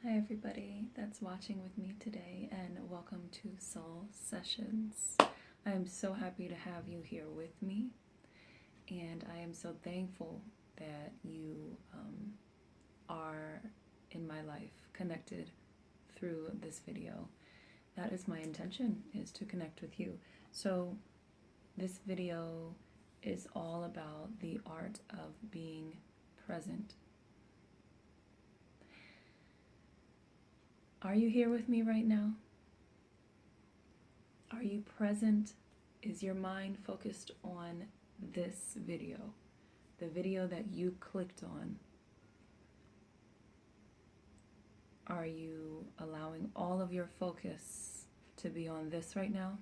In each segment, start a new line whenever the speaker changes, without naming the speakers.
Hi everybody that's watching with me today, and welcome to Soul Sessions. I am so happy to have you here with me, and I am so thankful that you are in my life, connected through this video. That is my intention, is to connect with you. So this video is all about the art of being present. Are you here with me right now? Are you present? Is your mind focused on this video? The video that you clicked on? Are you allowing all of your focus to be on this right now?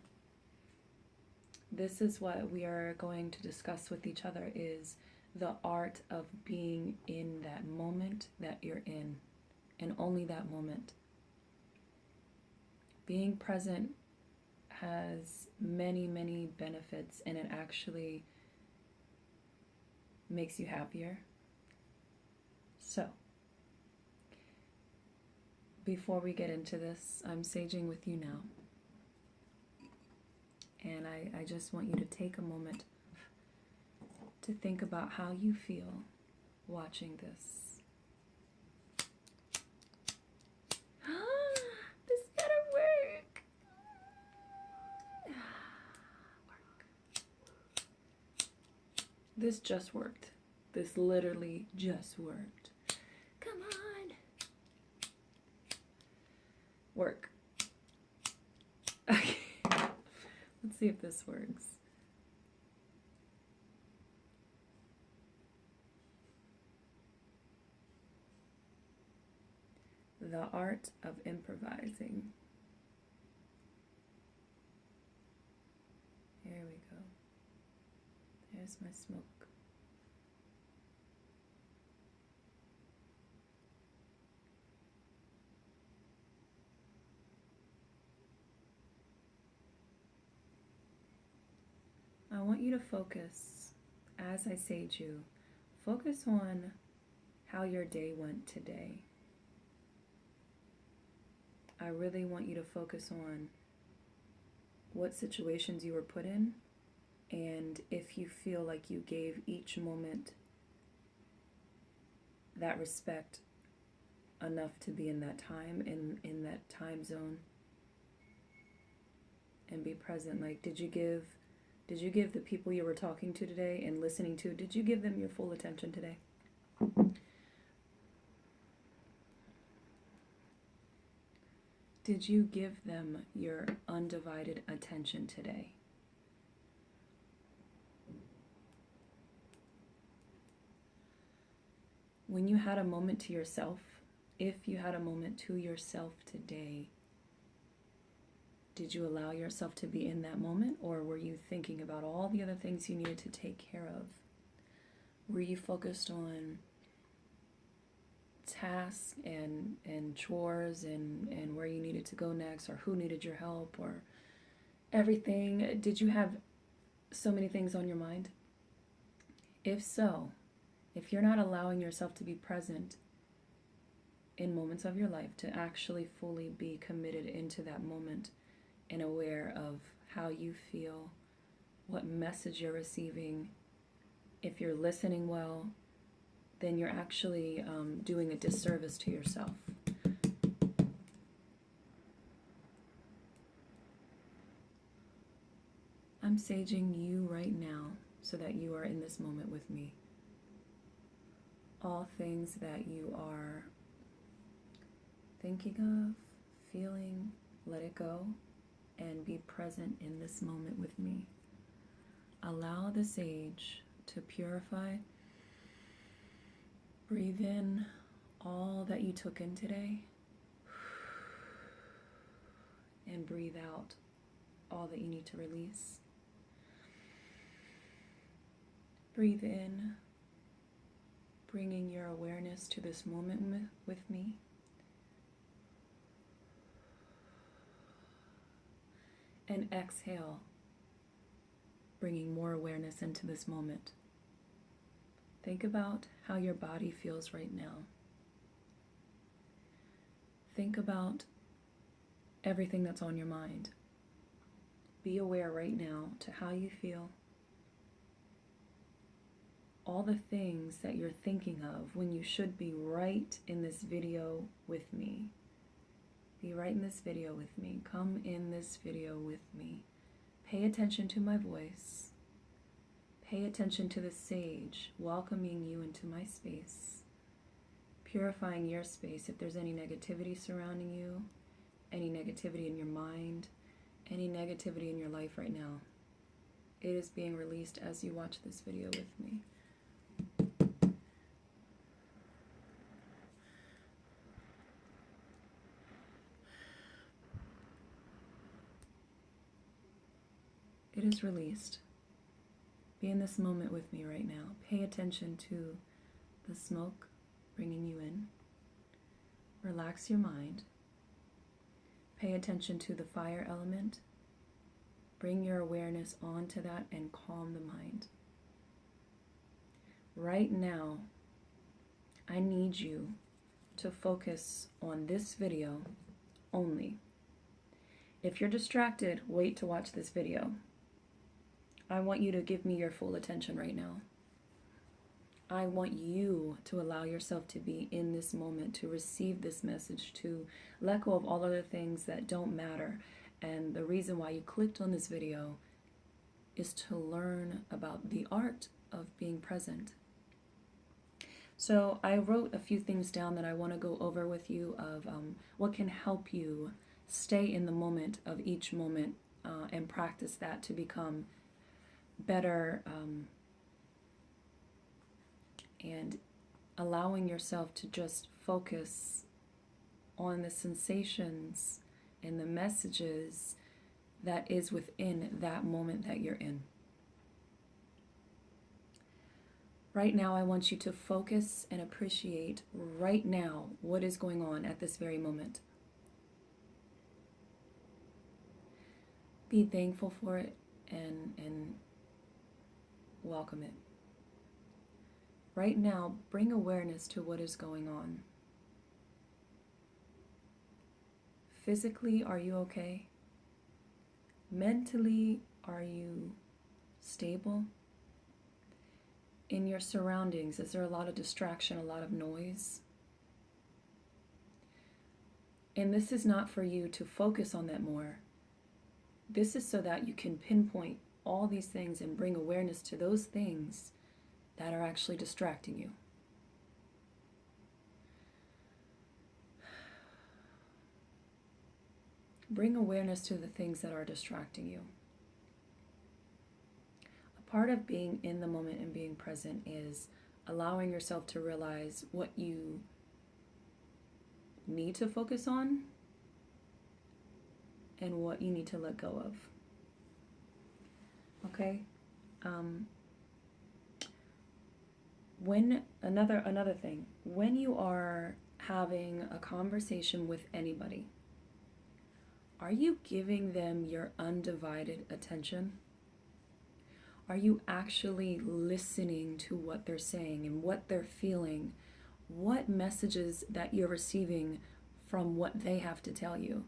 This is what we are going to discuss with each other, is the art of being in that moment that you're in, and only that moment. Being present has many, many benefits, and it actually makes you happier. So, before we get into this, I'm saging with you now. And I just want you to take a moment to think about how you feel watching this. This better work. This just worked. This literally just worked. Come on. Work. Okay. Let's see if this works. The art of improvising. Here we go. There's my smoke. I want you to focus, as I sage you, focus on how your day went today. I really want you to focus on what situations you were put in, and if you feel like you gave each moment that respect enough to be in that time, in that time zone, and be present. Like, did you give the people you were talking to today and listening to, did you give them your full attention today? Did you give them your undivided attention today? When you had a moment to yourself, if you had a moment to yourself today, did you allow yourself to be in that moment, or were you thinking about all the other things you needed to take care of? Were you focused on tasks and chores and where you needed to go next, or who needed your help, or everything? Did you have so many things on your mind? If so, if you're not allowing yourself to be present in moments of your life, to actually fully be committed into that moment and aware of how you feel, what message you're receiving, if you're listening well, then you're actually doing a disservice to yourself. I'm saging you right now so that you are in this moment with me. All things that you are thinking of, feeling, let it go, and be present in this moment with me. Allow the sage to purify. Breathe in all that you took in today, and breathe out all that you need to release. Breathe in, bringing your awareness to this moment with me. And exhale, bringing more awareness into this moment. Think about how your body feels right now. Think about everything that's on your mind. Be aware right now to how you feel. All the things that you're thinking of when you should be right in this video with me. Be right in this video with me. Come in this video with me. Pay attention to my voice. Pay attention to the sage welcoming you into my space, purifying your space if there's any negativity surrounding you, any negativity in your mind, any negativity in your life right now. It is being released as you watch this video with me. It is released. Be in this moment with me right now. Pay attention to the smoke bringing you in. Relax your mind. Pay attention to the fire element. Bring your awareness onto that and calm the mind. Right now, I need you to focus on this video only. If you're distracted, wait to watch this video. I want you to give me your full attention right now. I want you to allow yourself to be in this moment, to receive this message, to let go of all other things that don't matter. And the reason why you clicked on this video is to learn about the art of being present. So I wrote a few things down that I want to go over with you of what can help you stay in the moment of each moment and practice that to become better and allowing yourself to just focus on the sensations and the messages that is within that moment that you're in. Right now, I want you to focus and appreciate right now what is going on at this very moment. Be thankful for it and welcome it. Right now, bring awareness to what is going on. Physically, are you okay? Mentally, are you stable? In your surroundings, is there a lot of distraction, a lot of noise? And this is not for you to focus on that more. This is so that you can pinpoint all these things and bring awareness to those things that are actually distracting you. Bring awareness to the things that are distracting you. A part of being in the moment and being present is allowing yourself to realize what you need to focus on and what you need to let go of. Okay? Another thing, when you are having a conversation with anybody, are you giving them your undivided attention? Are you actually listening to what they're saying and what they're feeling? What messages that you're receiving from what they have to tell you?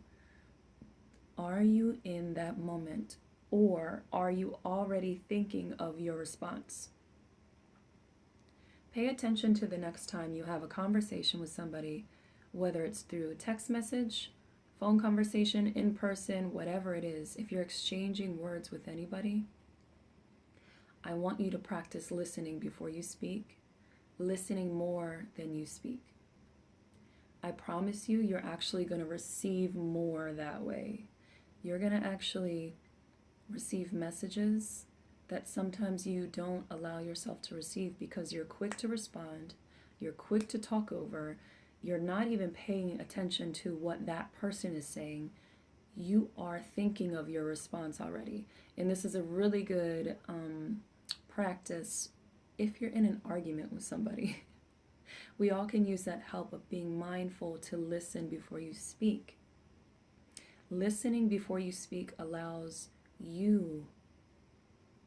Are you in that moment, or are you already thinking of your response? Pay attention to the next time you have a conversation with somebody, whether it's through a text message, phone conversation, in person, whatever it is. If you're exchanging words with anybody, I want you to practice listening before you speak, listening more than you speak. I promise you, you're actually going to receive more that way. You're going to actually receive messages that sometimes you don't allow yourself to receive because you're quick to respond, you're quick to talk over, you're not even paying attention to what that person is saying. You are thinking of your response already. And this is a really good practice if you're in an argument with somebody. We all can use that help of being mindful to listen before you speak. Listening before you speak allows you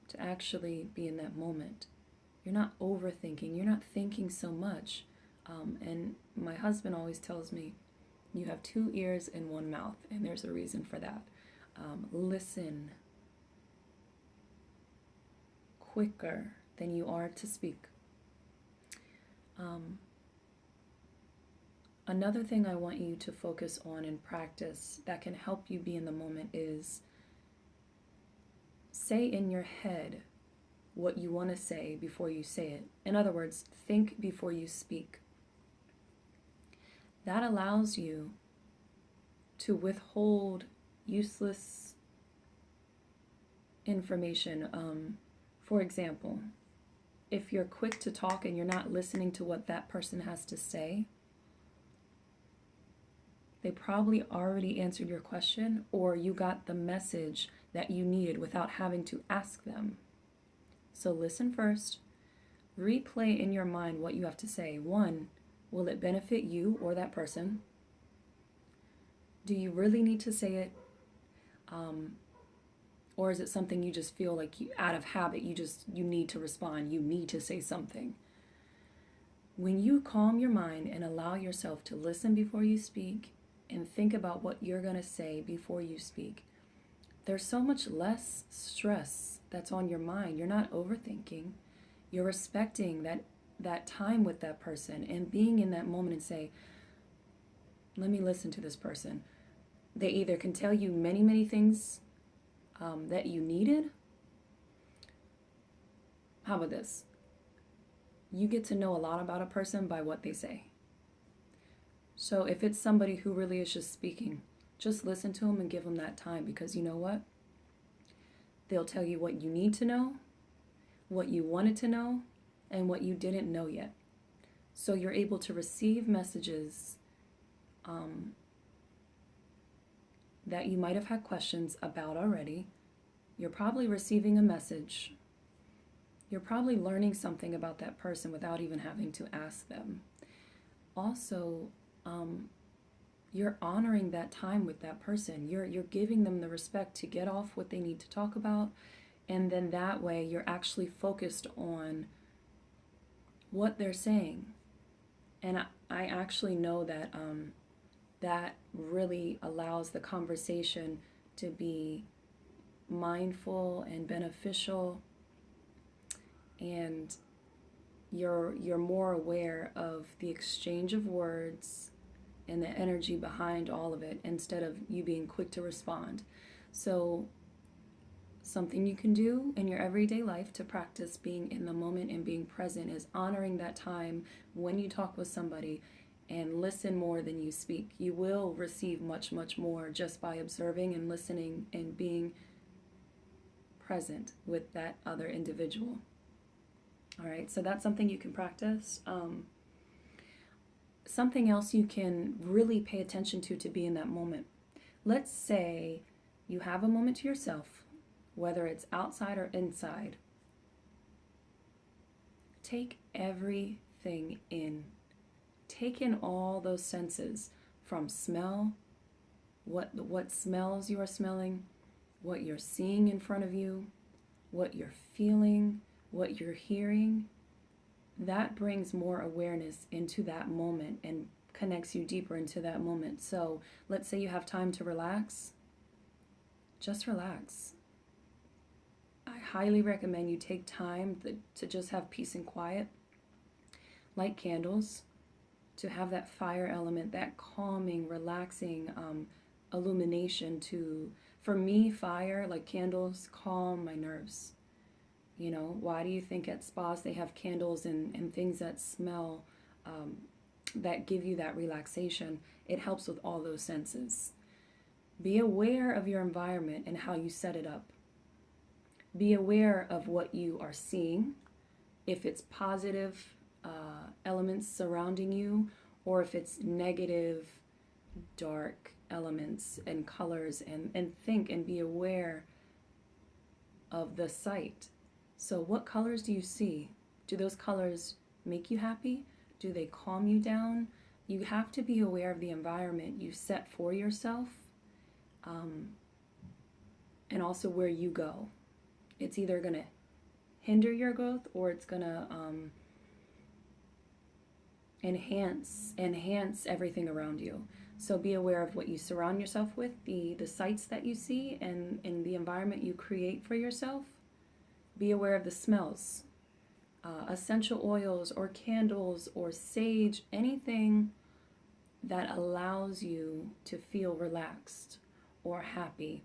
to actually be in that moment. You're not overthinking. You're not thinking so much. And my husband always tells me, You have two ears and one mouth, and there's a reason for that. Listen quicker than you are to speak. Um, Another thing I want you to focus on and practice that can help you be in the moment is say in your head what you want to say before you say it. In other words, think before you speak. That allows you to withhold useless information. For example, if you're quick to talk and you're not listening to what that person has to say, they probably already answered your question, or you got the message that you needed without having to ask them. So listen first. Replay in your mind what you have to say. One, will it benefit you or that person? Do you really need to say it? Or is it something you just feel like out of habit, you need to respond, you need to say something? When you calm your mind and allow yourself to listen before you speak and think about what you're going to say before you speak, there's so much less stress that's on your mind. You're not overthinking. You're respecting that time with that person and being in that moment and say, let me listen to this person. They either can tell you many, many things that you needed. How about this? You get to know a lot about a person by what they say. So if it's somebody who really is just speaking, just listen to them and give them that time, because you know what? They'll tell you what you need to know, what you wanted to know, and what you didn't know yet. So you're able to receive messages that you might have had questions about already. You're probably receiving a message. You're probably learning something about that person without even having to ask them. Also, you're honoring that time with that person. You're giving them the respect to get off what they need to talk about, and then that way you're actually focused on what they're saying. And I actually know that that really allows the conversation to be mindful and beneficial, and you're more aware of the exchange of words and the energy behind all of it, instead of you being quick to respond. So something you can do in your everyday life to practice being in the moment and being present is honoring that time when you talk with somebody, and listen more than you speak. You will receive much, much more just by observing and listening and being present with that other individual. All right, so that's something you can practice. Something else you can really pay attention to be in that moment. Let's say you have a moment to yourself, whether it's outside or inside. Take everything in. Take in all those senses, from smell, what smells you are smelling, what you're seeing in front of you, what you're feeling, what you're hearing. That brings more awareness into that moment and connects you deeper into that moment. So let's say you have time to relax. Just relax. I highly recommend you take time to just have peace and quiet. Light candles, to have that fire element, that calming, relaxing illumination. For me, fire, like candles, calm my nerves. You know, why do you think at spas they have candles and things that smell, that give you that relaxation? It helps with all those senses. Be aware of your environment and how you set it up. Be aware of what you are seeing, if it's positive elements surrounding you, or if it's negative, dark elements and colors, and think and be aware of the sight. So what colors do you see? Do those colors make you happy? Do they calm you down? You have to be aware of the environment you set for yourself, and also where you go. It's either going to hinder your growth, or it's going to enhance everything around you. So be aware of what you surround yourself with, the sights that you see, and the environment you create for yourself. Be aware of the smells, essential oils or candles or sage, anything that allows you to feel relaxed or happy.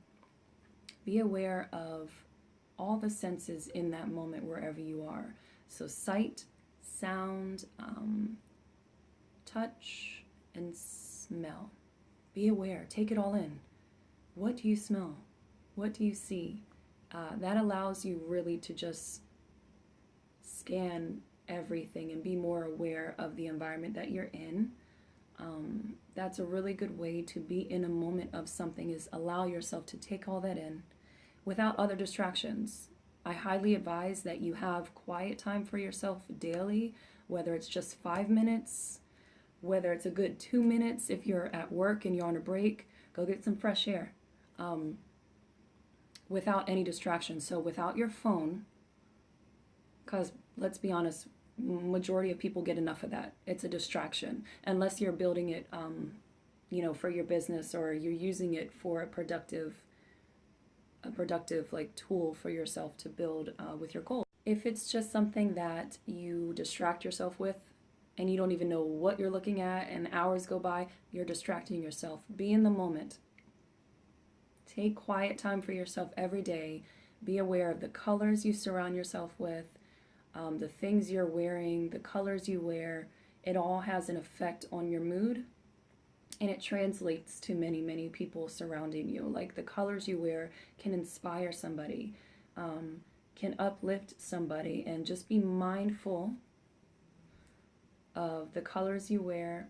Be aware of all the senses in that moment wherever you are. So sight, sound, touch, and smell. Be aware. Take it all in. What do you smell? What do you see? That allows you really to just scan everything and be more aware of the environment that you're in. That's a really good way to be in a moment of something, is allow yourself to take all that in without other distractions. I highly advise that you have quiet time for yourself daily, whether it's just 5 minutes, whether it's a good 2 minutes. If you're at work and you're on a break, go get some fresh air, without any distractions. So without your phone, because let's be honest, majority of people get enough of that. It's a distraction, unless you're building it, for your business, or you're using it for a productive like tool for yourself to build with your goal. If it's just something that you distract yourself with and you don't even know what you're looking at and hours go by, you're distracting yourself. Be in the moment. Take quiet time for yourself every day. Be aware of the colors you surround yourself with, the things you're wearing, the colors you wear. It all has an effect on your mood, and it translates to many, many people surrounding you. Like the colors you wear can inspire somebody, can uplift somebody, and just be mindful of the colors you wear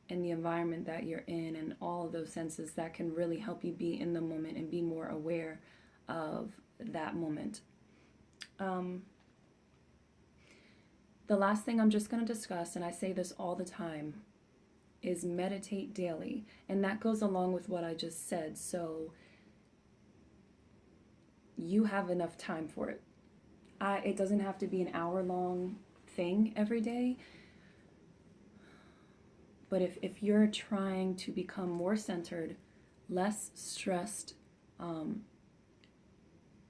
and the environment that you're in, and all of those senses that can really help you be in the moment and be more aware of that moment. The last thing I'm just going to discuss, and I say this all the time, is meditate daily. And that goes along with what I just said. So you have enough time for it. It doesn't have to be an hour-long thing every day. But if you're trying to become more centered, less stressed,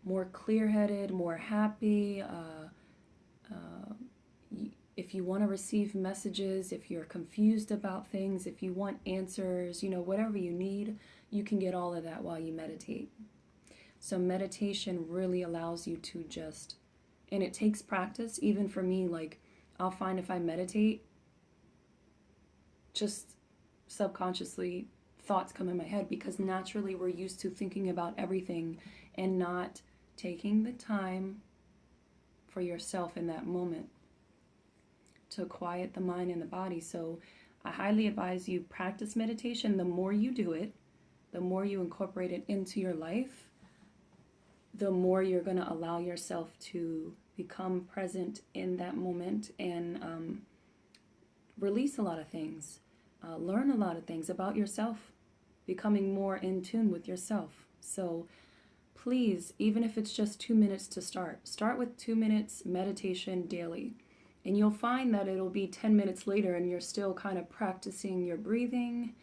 more clear-headed, more happy, if you want to receive messages, if you're confused about things, if you want answers, whatever you need, you can get all of that while you meditate. So meditation really allows you to just, and it takes practice. Even for me, like I'll find if I meditate, just subconsciously thoughts come in my head, because naturally we're used to thinking about everything and not taking the time for yourself in that moment to quiet the mind and the body. So I highly advise you practice meditation. The more you do it, the more you incorporate it into your life, the more you're going to allow yourself to become present in that moment and release a lot of things, learn a lot of things about yourself, becoming more in tune with yourself. So please, even if it's just 2 minutes to start with 2 minutes meditation daily. And you'll find that it'll be 10 minutes later and you're still kind of practicing your breathing.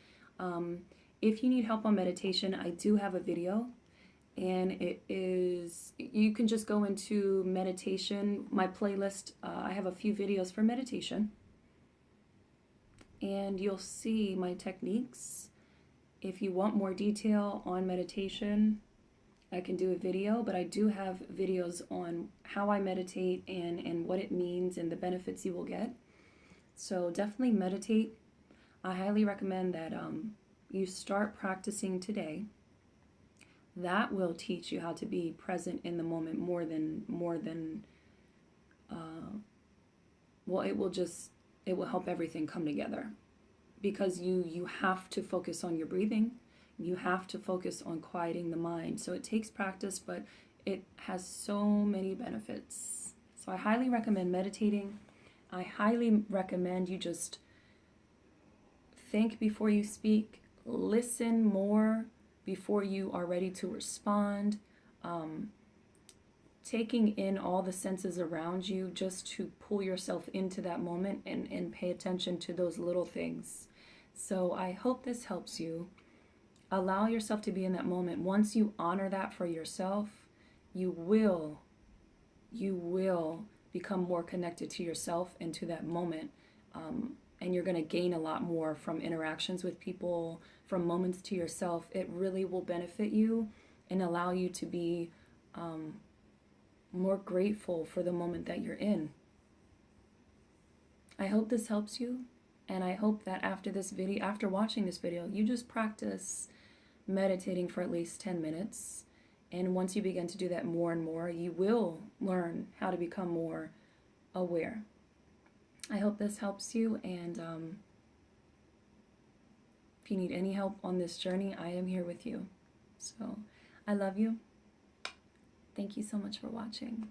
If you need help on meditation, I do have a video, and you can just go into meditation, my playlist. I have a few videos for meditation, and you'll see my techniques. If you want more detail on meditation, I can do a video, but I do have videos on how I meditate and what it means and the benefits you will get. So definitely meditate. I highly recommend that you start practicing today. That will teach you how to be present in the moment more than it will help everything come together, because you have to focus on your breathing. You have to focus on quieting the mind. So it takes practice, but it has so many benefits. So I highly recommend meditating. I highly recommend you just think before you speak, listen more before you are ready to respond. taking in all the senses around you just to pull yourself into that moment and pay attention to those little things. So I hope this helps you. Allow yourself to be in that moment. Once you honor that for yourself, you will become more connected to yourself and to that moment. And you're going to gain a lot more from interactions with people, from moments to yourself. It really will benefit you and allow you to be more grateful for the moment that you're in. I hope this helps you, and I hope that after watching this video, you just practice meditating for at least 10 minutes. And once you begin to do that more and more, you will learn how to become more aware. I hope this helps you, and if you need any help on this journey, I am here with you. So I love you. Thank you so much for watching.